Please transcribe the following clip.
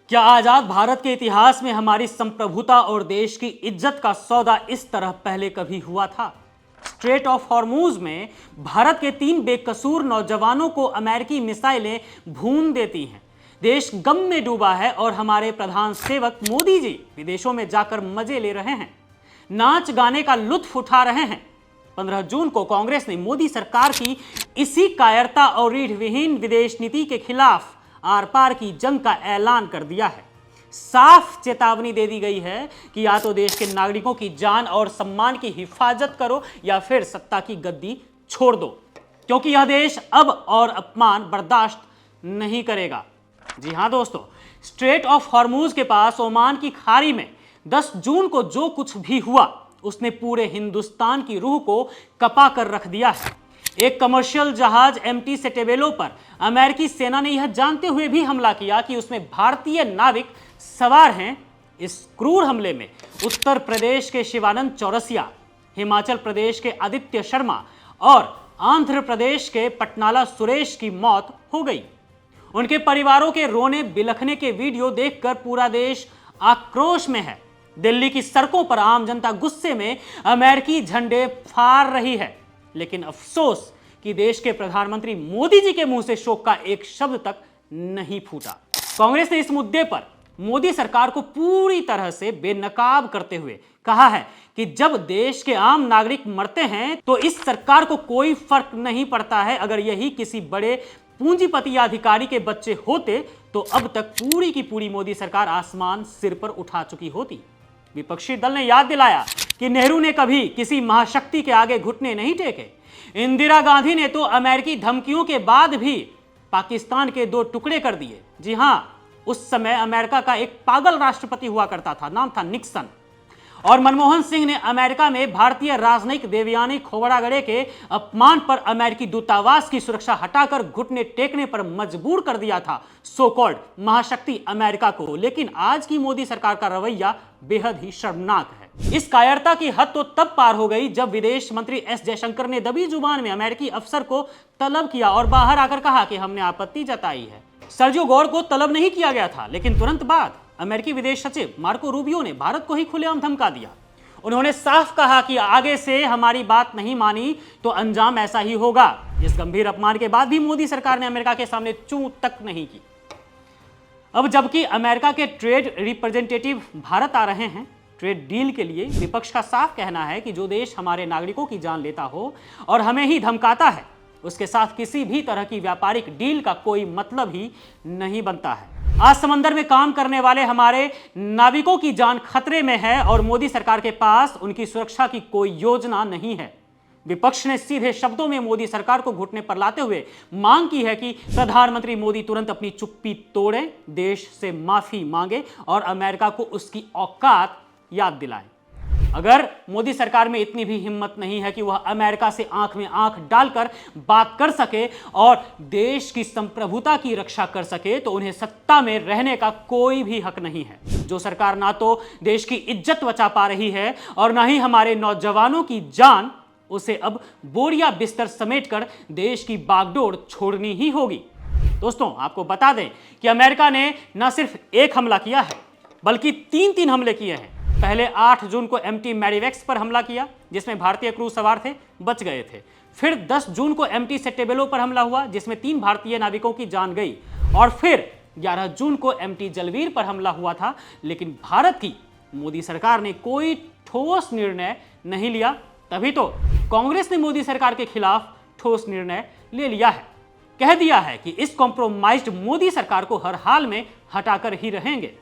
क्या आजाद भारत के इतिहास में हमारी संप्रभुता और देश की इज्जत का सौदा इस तरह पहले कभी हुआ था? स्ट्रेट ऑफ हॉर्मूज में भारत के 3 बेकसूर नौजवानों को अमेरिकी मिसाइलें भून देती हैं। देश गम में डूबा है और हमारे प्रधान सेवक मोदी जी विदेशों में जाकर मजे ले रहे हैं, नाच गाने का लुत्फ उठा रहे हैं। 15 जून को कांग्रेस ने मोदी सरकार की इसी कायरता और रीढ़ विहीन विदेश नीति के खिलाफ आर पार की जंग का ऐलान कर दिया है। साफ चेतावनी दे दी गई है कि या तो देश के नागरिकों की जान और सम्मान की हिफाजत करो या फिर सत्ता की गद्दी छोड़ दो, क्योंकि यह देश अब और अपमान बर्दाश्त नहीं करेगा। जी हां दोस्तों, स्ट्रेट ऑफ हॉर्मूज के पास ओमान की खाड़ी में 10 जून को जो कुछ भी हुआ उसने पूरे हिंदुस्तान की रूह को कपा कर रख दिया है। एक कमर्शियल जहाज MT सेटेबेलो पर अमेरिकी सेना ने यह जानते हुए भी हमला किया कि उसमें भारतीय नाविक सवार हैं। इस क्रूर हमले में उत्तर प्रदेश के शिवानंद चौरसिया, हिमाचल प्रदेश के आदित्य शर्मा और आंध्र प्रदेश के पटनाला सुरेश की मौत हो गई। उनके परिवारों के रोने बिलखने के वीडियो देखकर पूरा देश आक्रोश में है। दिल्ली की सड़कों पर आम जनता गुस्से में अमेरिकी झंडे फाड़ रही है, लेकिन अफसोस कि देश के प्रधानमंत्री मोदी जी के मुंह से शोक का एक शब्द तक नहीं फूटा। कांग्रेस ने इस मुद्दे पर मोदी सरकार को पूरी तरह से बेनकाब करते हुए कहा है कि जब देश के आम नागरिक मरते हैं तो इस सरकार को कोई फर्क नहीं पड़ता है। अगर यही किसी बड़े पूंजीपति या अधिकारी के बच्चे होते तो अब तक पूरी की पूरी मोदी सरकार आसमान सिर पर उठा चुकी होती। विपक्षी दल ने याद दिलाया कि नेहरू ने कभी किसी महाशक्ति के आगे घुटने नहीं टेके। इंदिरा गांधी ने तो अमेरिकी धमकियों के बाद भी पाकिस्तान के 2 टुकड़े कर दिए। जी हां, उस समय अमेरिका का एक पागल राष्ट्रपति हुआ करता था, नाम था निक्सन। और मनमोहन सिंह ने अमेरिका में भारतीय राजनयिक देवयानी खोबड़ागड़े के अपमान पर अमेरिकी दूतावास की सुरक्षा हटाकर घुटने टेकने पर मजबूर कर दिया था सो कॉल्ड महाशक्ति अमेरिका को। लेकिन आज की मोदी सरकार का रवैया बेहद ही शर्मनाक है। इस कायरता की हद तो तब पार हो गई जब विदेश मंत्री S जयशंकर ने दबी जुबान में अमेरिकी अफसर को तलब किया और बाहर आकर कहा कि हमने आपत्ति जताई है। सर्जियो गौर को तलब नहीं किया गया था, लेकिन तुरंत बाद अमेरिकी विदेश सचिव मार्को रूबियो ने भारत को ही खुलेआम धमका दिया। उन्होंने साफ कहा कि आगे से हमारी बात नहीं मानी तो अंजाम ऐसा ही होगा। इस गंभीर अपमान के बाद भी मोदी सरकार ने अमेरिका के सामने चूं तक नहीं की। अब जबकि अमेरिका के ट्रेड रिप्रेजेंटेटिव भारत आ रहे हैं ट्रेड डील के लिए, विपक्ष का साफ कहना है कि जो देश हमारे नागरिकों की जान लेता हो और हमें ही धमकाता है उसके साथ किसी भी तरह की व्यापारिक डील का कोई मतलब ही नहीं बनता है। आज समंदर में काम करने वाले हमारे नाविकों की जान खतरे में है और मोदी सरकार के पास उनकी सुरक्षा की कोई योजना नहीं है। विपक्ष ने सीधे शब्दों में मोदी सरकार को घुटने पर लाते हुए मांग की है कि प्रधानमंत्री मोदी तुरंत अपनी चुप्पी तोड़ें, देश से माफी मांगे और अमेरिका को उसकी औकात याद दिलाएं। अगर मोदी सरकार में इतनी भी हिम्मत नहीं है कि वह अमेरिका से आंख में आंख डालकर बात कर सके और देश की संप्रभुता की रक्षा कर सके तो उन्हें सत्ता में रहने का कोई भी हक नहीं है। जो सरकार ना तो देश की इज्जत बचा पा रही है और ना ही हमारे नौजवानों की जान, उसे अब बोरिया बिस्तर समेटकर देश की बागडोर छोड़नी ही होगी। दोस्तों, आपको बता दें कि अमेरिका ने न सिर्फ एक हमला किया है बल्कि 3 हमले किए हैं। पहले 8 जून को MT मैरीवेक्स पर हमला किया जिसमें भारतीय क्रू सवार थे, बच गए थे। फिर 10 जून को MT सेटेबेलो पर हमला हुआ जिसमें 3 भारतीय नाविकों की जान गई। और फिर 11 जून को MT जलवीर पर हमला हुआ था, लेकिन भारत की मोदी सरकार ने कोई ठोस निर्णय नहीं लिया। तभी तो कांग्रेस ने मोदी सरकार के खिलाफ ठोस निर्णय ले लिया है, कह दिया है कि इस कॉम्प्रोमाइज्ड मोदी सरकार को हर हाल में हटाकर ही रहेंगे।